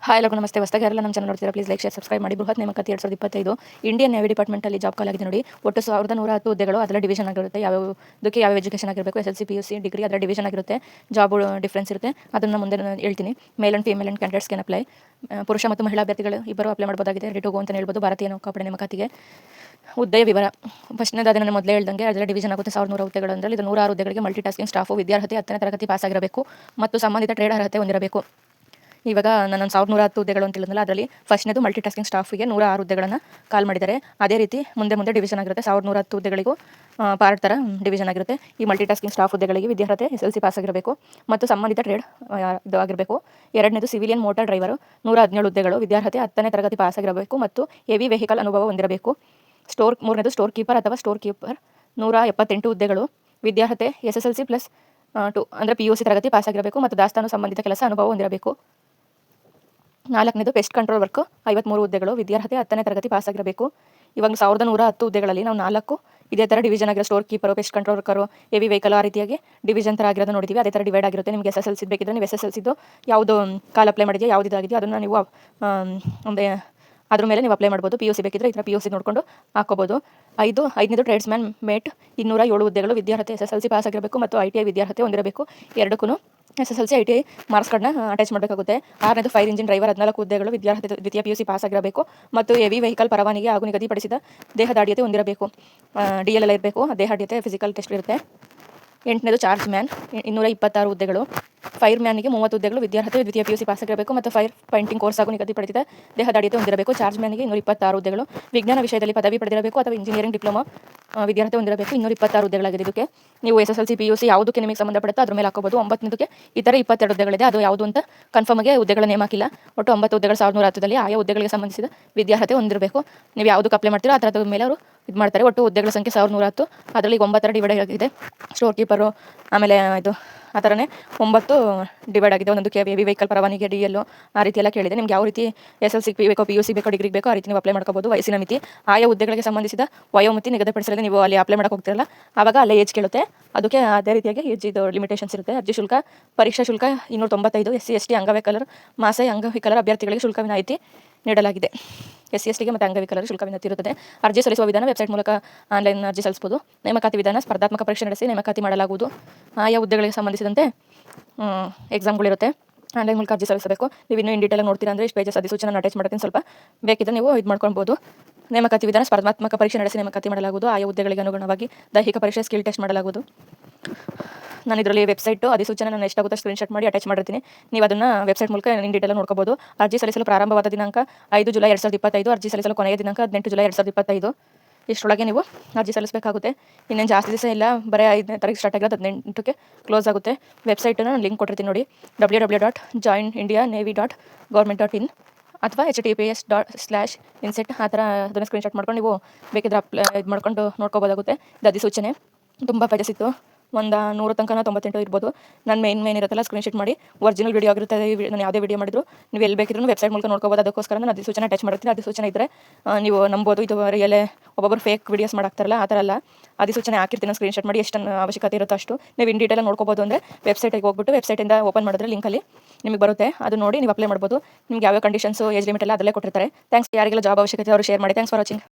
Hi ಎಲ್ಲರಿಗೂ ನಮಸ್ತೆ. ಹೊಸದಾಗಿ ಯಾರೆಲ್ಲ ನಮ್ಮ ಚಾನಲ್ ನೋಡ್ತೀರಾ ಪ್ಲೀಸ್ ಲೈಕ್ ಶೇರ್ ಸಬ್ಸ್ಕ್ರೈಬ್ ಮಾಡಿ. ಬೃಹತ್ ನೇಮಕಾತಿ 2025 ಇಂಡಿಯನ್ ನೇವಿ ಡಿಪಾರ್ಟ್ಮೆಂಟಲ್ಲಿ ಜಾಬ್ ಕಾಲ್ ಆಗಿದೆ ನೋಡಿ. ಒಟ್ಟು 1110 ಹುದ್ದೆಗಳು, ಅದರ ಡಿವಿಷನ್ ಆಗಿರುತ್ತೆ. ಯಾವುದಕ್ಕೆ ಯಾವ ಎಜುಕೇಷನ್ ಆಗಿರಬೇಕು, SSLC PUC ಡಿಗ್ರಿ ಅದರ ಡಿವಿಷನ್ ಆಗಿರುತ್ತೆ. ಜಾಬ್ ಡಿಫ್ರೆನ್ಸ್ ಇರುತ್ತೆ, ಅದನ್ನು ಮುಂದೆ ಹೇಳ್ತೀನಿ. Male and female and candidates can apply. ಪುರುಷ ಮತ್ತು ಮಹಿಳಾ ಅಭ್ಯರ್ಥಿಗಳು ಇಬ್ಬರು ಅಪ್ಲೈ ಮಾಡಬಹುದಾಗಿದೆ. ರೆಡಿ ಟು ಗೋ ಅಂತ ಹೇಳ್ಬೋದು. ಭಾರತೀಯ ನೌಕಾಪಡೆ ನೇಮಕಾತಿಗೆ ಹುದ್ದೆಯ ವಿವರ. ಫಸ್ಟ್ನೇದು ಅದನ್ನು ಮೊದಲೇ ಹೇಳ್ದಂಗೆ ಅದರ ಡಿವಿಷನ್ ಆಗುತ್ತೆ 1100 ಹುದ್ದೆಗಳು. ಅಂದರೆ ಇದು 106 ಹುದ್ದೆಗಳಿಗೆ ಮಲ್ಟಿ ಟಾಸ್ಕಿಂಗ್ ಸ್ಟಾಫು. ವಿದ್ಯಾರ್ಹತೆ 10ನೇ ತರಗತಿ ಪಾಸ್ ಆಗಿರಬೇಕು ಮತ್ತು ಸಂಬಂಧಿತ ಟ್ರೇಡ್ ಅರ್ಹತೆ ಹೊಂದಿರಬೇಕು. ಇವಾಗ ನಾನು 1110 ಹುದ್ದೆಗಳು ಅಂತ ಹೇಳಿದ್ನಲ್ಲ, ಅದರಲ್ಲಿ ಫಸ್ಟ್ನೇದು ಮಲ್ಟಿ ಟಾಸ್ಕಿಂಗ್ ಸ್ಟಾಫಿಗೆ 106 ಹುದ್ದೆಗಳನ್ನು ಕಾಲ್ ಮಾಡಿದ್ದಾರೆ. ಅದೇ ರೀತಿ ಮುಂದೆ ಡಿವಿಷನ್ ಆಗಿರುತ್ತೆ. 1110 ಹುದ್ದೆಗಳಿಗೂ ಪಾರ್ಟ್ ಥರ ಡಿವಿಷನ್ ಆಗಿರುತ್ತೆ. ಈ ಮಲ್ಟಿ ಟಾಸ್ಕಿಂಗ್ ಸ್ಟಾಫ್ ಹುದ್ದೆಗಳಿಗೆ ವಿದ್ಯಾರ್ಹತೆ SSLC ಪಾಸ್ ಆಗಿರಬೇಕು ಮತ್ತು ಸಂಬಂಧಿತ ಟ್ರೇಡ್ ಇದು ಆಗಿರಬೇಕು. ಎರಡನೇದು ಸಿವಿಲಿಯನ್ ಮೋಟಾರ್ ಡ್ರೈವರು 117 ಹುದ್ದೆಗಳು, ವಿದ್ಯಾರ್ಹತೆ 10ನೇ ತರಗತಿ ಪಾಸ್ ಆಗಿರಬೇಕು ಮತ್ತು ಹೆವಿ ವೆಹಿಕಲ್ ಅನುಭವ ಹೊಂದಿರಬೇಕು. ಮೂರನೇದು ಸ್ಟೋರ್ ಕೀಪರ್ ಅಥವಾ ಸ್ಟೋರ್ ಕೀಪರ್ 178 ಹುದ್ದೆಗಳು, ವಿದ್ಯಾರ್ಹತೆ SSLC ಪ್ಲಸ್ 2 ಅಂದರೆ PUC ತರಗತಿ ಪಾಸ್ ಆಗಿರಬೇಕು ಮತ್ತು ದಾಸ್ತಾನು ಸಂಬಂಧಿತ ಕೆಲಸ ಅನುಭವ ಹೊಂದಿರಬೇಕು. ನಾಲ್ಕನೇದು ಪೆಸ್ಟ್ ಕಂಟ್ರೋಲ್ ವರ್ಕ್ 53 ಹುದ್ದೆಗಳು, ವಿದ್ಯಾರ್ಹತೆ 10ನೇ ತರಗತಿ ಪಾಸ್ ಆಗಿರಬೇಕು. ಇವಾಗ 1110 ಹುದ್ದೆಗಳಲ್ಲಿ ನಾವು 4 ಇದೇ ಥರ ಡಿವಿಷನ್ ಆಗಿರೋ store keeper, pest control worker, heavy vehicle ಆ ರೀತಿಯಾಗಿ ಡಿವಿಷನ್ ಥರ ಆಗಿರೋದು ನೋಡಿದ್ದೀವಿ. ಅದೇ ಥರ ಡಿವೈಡ್ ಆಗಿರುತ್ತೆ. ನಿಮಗೆ SSLC ಬೇಕಿದ್ರೆ ನೀವು SSLC ಯಾವುದು ಕಾಲ್ ಅಪ್ಲೈ ಮಾಡಿದೆಯಾ, ಯಾವ್ದು ಇದಾಗಿದೆಯೋ ಅದನ್ನು ನೀವು ಒಂದು ಅದ್ರ ಮೇಲೆ ನೀವು ಅಪ್ಲೈ ಮಾಡ್ಬೋದು. PUC ಬೇಕಿದ್ರೆ ಈ ಥರ PUC ನೋಡಿಕೊಂಡು ಹಾಕೋಬೋದು. ಐದನೇದು ಟ್ರೇಡ್ಸ್ಮ್ಯಾನ್ ಮೇಟ್ 207 ಹುದ್ದೆಗಳು, ವಿದ್ಯಾರ್ಹತೆ SSLC ಪಾಸ್ ಆಗಿರಬೇಕು ಮತ್ತು ITI ವಿದ್ಯಾರ್ಹತೆ ಹೊಂದಿರಬೇಕು. ಎರಡಕ್ಕೂ SSLC ITI ಮಾರ್ಕ್ಸ್ ಕಾರ್ಡ್ನ ಅಟ್ಯಾಚ್ ಮಾಡಬೇಕಾಗುತ್ತೆ. ಆರನೇದು ಫೈರ್ ಇಂಜಿನ್ ಡ್ರೈವರ್ 14 ಹುದ್ದೆಗಳು, ವಿದ್ಯಾರ್ಹತೆ ದ್ವಿತೀಯ PUC ಪಾಸ್ ಆಗಿರಬೇಕು ಮತ್ತು ಹೆವಿ ವೆಹಿಕಲ್ ಪರವಾನಗಿ ಹಾಗೂ ನಿಗದಿಪಡಿಸಿದ ದೇಹದಾಢ್ಯತೆ ಹೊಂದಿರಬೇಕು. DL ಎಲ್ಲ ಇರಬೇಕು. ದೇಹದಾಢ್ಯತೆ ಫಿಸಿಕಲ್ ಟೆಸ್ಟ್ ಇರುತ್ತೆ. ಎಂಟನೇದು ಚಾರ್ಜ್ ಮ್ಯಾನ್ 226 ಹುದ್ದೆಗಳು, ಫೈರ್ ಮ್ಯಾನಿಗೆ 30 ಹುದ್ದೆಗಳು, ವಿದ್ಯಾರ್ಹತೆ ದ್ವಿತೀಯ PUC ಪಾಸ್ ಆಗಿರಬೇಕು ಮತ್ತು ಫೈರ್ ಪೈಂಟಿಂಗ್ ಕೋರ್ಸ್ ಹಾಗೂ ನಿಗದಿಪಡಿಸಿದ ದೇಹದಾಢ್ಯತೆ ಹೊಂದಿರಬೇಕು. ಚಾರ್ಜ್ ಮ್ಯಾನಿಗೆ 226 ಹುದ್ದೆಗಳು, ವಿಜ್ಞಾನ ವಿಷಯದಲ್ಲಿ ಪದವಿ ಪಡೆದಿರಬೇಕು ಅಥವಾ ಇಂಜಿನಿಯರಿಂಗ್ ಡಿಪ್ಲೊಮಾ ವಿದ್ಯಾರ್ಹತೆ ಹೊಂದಿರಬೇಕು. 226 ಹುದ್ದೆಗಳಾಗಿದೆ. ಇದಕ್ಕೆ ನೀವು SSLC PUC ಯಾವುದಕ್ಕೆ ನಿಮಗೆ ಸಂಬಂಧಪಡುತ್ತೋ ಅದ್ರ ಮೇಲೆ ಹಾಕೋಬೋದು. 9ನೇದಕ್ಕೆ ಈ ಥರ 22 ಹುದ್ದೆಗಳಿದೆ. ಅದು ಯಾವುದು ಅಂತ ಕನ್ಫರ್ಮ್ ಆಗಿ ಹುದ್ದೆಗಳ ನೇಮ್ ಹಾಕಿಲ್ಲ. ಒಟ್ಟು 9 ಹುದ್ದೆಗಳು 1110ದಲ್ಲಿ ಆಯಾ ಹುದ್ದೆಗಳಿಗೆ ಸಂಬಂಧಿಸಿದ ವಿದ್ಯಾರ್ಹತೆ ಹೊಂದಿರಬೇಕು. ನೀವು ಯಾವುದಕ್ಕೆ ಅಪ್ಲೈ ಮಾಡ್ತೀರೋ ಆ ಥರದ ಮೇಲೆ ಅವರು ಇದು ಮಾಡ್ತಾರೆ. ಒಟ್ಟು ಹುದ್ದೆಗಳ ಸಂಖ್ಯೆ 1110. ಅದರಲ್ಲಿ 9 ಡಿವೈಡ್ ಆಗಿದೆ. ಸ್ಟೋರ್ ಕೀಪರು ಆಮೇಲೆ ಇದು ಆ ಥರನೇ 9 ಡಿವೈಡ್ ಆಗಿದೆ. ಒಂದೊಂದು ಹೆವಿ ವೆಹಿಕಲ್ ಪರವಾನಿಗೆ DL ಆ ರೀತಿ ಎಲ್ಲ ಕೇಳಿದೆ. ನಿಮ್ಗೆ ಯಾವ ರೀತಿ SSLC ಬೇಕೋ PUC ಬೇಕೋ ಡಿಗ್ರಿ ಬೇಕೋ ಆ ರೀತಿ ನೀವು ಅಪ್ಲೈ ಮಾಡ್ಕೋಬೋದು. ವಯಸ್ಸಿನ ಮಿತಿ ಆಯಾ ಹುದ್ದೆಗಳಿಗೆ ಸಂಬಂಧಿಸಿದ ವಯೋಮಿತಿ ನಿಗದಿಪಡಿಸಲಿದೆ. ನೀವು ಅಲ್ಲಿ ಅಪ್ಲೈ ಮಾಡೋಕೆ ಹೋಗ್ತಿರಲ್ಲ ಆವಾಗ ಅಲ್ಲೇ ಏಜ್ ಕೇಳುತ್ತೆ. ಅದಕ್ಕೆ ಅದೇ ರೀತಿಯಾಗಿ ಏಜ್ ಇದು ಲಿಮಿಟೇಷನ್ಸ್ ಇರುತ್ತೆ. ಅರ್ಜಿ ಶುಲ್ಕ, ಪರೀಕ್ಷಾ ಶುಲ್ಕ 295. SC ST ಅಂಗವಿಕಲರು, ಮಾಸೆ ಅಂಗವಿಕಲರ ಅಭ್ಯರ್ಥಿಗಳಿಗೆ ಶುಲ್ಕ ವಿನಾಯಿತಿ ನೀಡಲಾಗಿದೆ. SC STಗೆ ಮತ್ತು ಅಂಗವಿಕಲರಿಗೆ ಶುಲ್ಕ ವಿನಾಯಿತಿ ಇರುತ್ತದೆ. ಅರ್ಜಿ ಸಲ್ಲಿಸುವ ವಿಧಾನ ವೆಬ್ಸೈಟ್ ಮೂಲಕ ಆನ್ಲೈನ್ ಅರ್ಜಿ ಸಲ್ಲಿಸಬಹುದು. ನೇಮಕಾತಿ ವಿಧಾನ ಸ್ಪರ್ಧಾತ್ಮಕ ಪರೀಕ್ಷೆ ನಡೆಸಿ ನೇಮಕಾತಿ ಮಾಡಲಾಗುವುದು. ಆಯಾ ಹುದ್ದೆಗಳಿಗೆ ಸಂಬಂಧಿಸಿದಂತೆ ಎಕ್ಸಾಮ್ಗಳಿರುತ್ತೆ. ಆನ್ಲೈನ್ ಮೂಲಕ ಅರ್ಜಿ ಸಲ್ಲಿಸಬೇಕು. ನೀವು ಇನ್ನೂ ಇನ್ ಡೀಟೇಲ್ ನೋಡ್ತೀರಾ ಅಂದರೆ ಇಷ್ಟು ಪೇಜಸ್ ಅಧಿಸೂಚನೆ ಅಟ್ಯಾಚ್ ಮಾಡ್ತೀನಿ. ಸ್ವಲ್ಪ ಬೇಕಿದ್ರೆ ನೀವು ಇದು ಮಾಡ್ಕೊಳ್ಬೋದು. ನೇಮಕಾತಿ ವಿಧಾನ ಸ್ಪರ್ಧಾತ್ಮಕ ಪರೀಕ್ಷೆ ನಡೆಸಿ ನೇಮಕಾತಿ ಮಾಡಲಾಗುವುದು. ಆಯಾ ಹುದ್ದೆಗಳಿಗೆ ಅನುಗುಣವಾಗಿ ದೈಹಿಕ ಪರೀಕ್ಷೆ, ಸ್ಕಿಲ್ ಟೆಸ್ಟ್ ಮಾಡಲಾಗುವುದು. ನಾನು ಇದರಲ್ಲಿ ವೆಬ್ಸೈಟು ಅಧಿಸೂಚನೆ ನಾನು ಎಷ್ಟಾಗುತ್ತೋ ಸ್ಕ್ರೀನ್ಶಾಟ್ ಮಾಡಿ ಅಟ್ಯಾಚ್ ಮಾಡಿರ್ತೀನಿ. ನೀವು ಅದನ್ನು ವೆಬ್ಸೈಟ್ ಮೂಲಕ ಇನ್ ಡೀಟೇಲ್ ನೋಡ್ಕೋಬೋದು. ಅರ್ಜಿ ಸಲ್ಲಿಸಲು ಪ್ರಾರಂಭವಾದ ದಿನಾಂಕ 5 ಜುಲೈ 2025. ಅರ್ಜಿ ಸಲ್ಲಿಸಲು ಕೊನೆಯ ದಿನಾಂಕ 18 ಜುಲೈ 2025. ಇಷ್ಟರೊಳಗೆ ನೀವು ಅರ್ಜಿ ಸಲ್ಲಿಸಬೇಕಾಗುತ್ತೆ. ಇನ್ನೇನು ಜಾಸ್ತಿ ದಿವಸ ಇಲ್ಲ, ಬರೀ 5ನೇ ತಾರೀಕು ಸ್ಟಾರ್ಟ್ ಆಗಿರೋದು 18ಕ್ಕೆ ಕ್ಲೋಸ್ ಆಗುತ್ತೆ. ವೆಬ್ಸೈಟನ್ನು ನಾನು ಲಿಂಕ್ ಕೊಟ್ಟಿರ್ತೀನಿ ನೋಡಿ, www.joinindianavy.government.in ಅಥವಾ https://inset ಆ ಥರ ಅದನ್ನು ಸ್ಕ್ರೀನ್ಶಾಟ್ ಮಾಡ್ಕೊಂಡು ನೀವು ಬೇಕಿದ್ರೆ ಇದು ಮಾಡ್ಕೊಂಡು ನೋಡ್ಕೋಬೋದಾಗುತ್ತೆ. ಇದು ಅಧಿಸೂಚನೆ ತುಂಬ ಪೇಜಸ್ ಇತ್ತು. ಒಂದು 100 ತನಕ 98 ಇರ್ಬೋದು. ನಾನು ಮೇನ್ ಇರುತ್ತಲ್ಲ ಸ್ಕ್ರೀನ್ಶಾಟ್ ಮಾಡಿ ಒರಿಜಿನಲ್ ವೀಡಿಯೋ ಆಗಿರುತ್ತೆ. ನಾನು ಯಾವುದೇ ವೀಡಿಯೋ ಮಾಡಿದ್ರು ನೀವು ಎಲ್ಲಿ ಬೇಕಿದ್ರು ವೆಬ್ಸೈಟ್ ಮೂಲಕ ನೋಡ್ಕೋಬೋದು. ಅದಕ್ಕೋಸ್ಕರ ನಾನು ಅಧಿಸೂಚನೆ ಅಟ್ಯಾಚ್ ಮಾಡಿರ್ತೀನಿ. ಅಧಿಸೂಚನೆ ಇದ್ದರೆ ನೀವು ನಂಬೋದು. ಇದು ರಿಯಲೇ ಒಬ್ಬೊಬ್ಬರು ಫೇಕ್ ವೀಡಿಯೋಸ್ ಮಾಡಾಕ್ತಾರಲ್ಲ ಆ ಥರ ಅಲ್ಲ. ಅಧಿಸೂಚನೆ ಹಾಕಿರ್ತೀನಿ ಸ್ಕ್ರೀನ್ಶಾಟ್ ಮಾಡಿ, ಎಷ್ಟು ಅವಶ್ಯಕತೆ ಇರುತ್ತೋ ಅಷ್ಟು ನೀವು ಇನ್ ಡೀಟೇಲ್ ನೋಡ್ಕೋಬೋದು. ಅಂದರೆ ವೆಬ್ಸೈಟಿಗೆ ಹೋಗ್ಬಿಟ್ಟು ವೆಬ್ಸೈಟಿಂದ ಓಪನ್ ಮಾಡಿದ್ರೆ ಲಿಂಕಲ್ಲಿ ನಿಮಗೆ ಬರುತ್ತೆ. ಅದು ನೋಡಿ ನೀವು ಅಪ್ಲೈ ಮಾಡ್ಬೋದು. ನಿಮ್ಗೆ ಯಾವ ಕಂಡೀಷನ್ಸು, ಏಜ್ ಲಿಮಿಟ್ ಎಲ್ಲ ಅದರಲ್ಲೇ ಕೊಟ್ಟಿರ್ತಾರೆ. ಥ್ಯಾಂಕ್ಸ್. ಯಾರಿಗೆಲ್ಲ ಜಾಬ್ ಅವಶ್ಯಕತೆ ಅವರು ಶೇರ್ ಮಾಡಿ. Thanks for watching.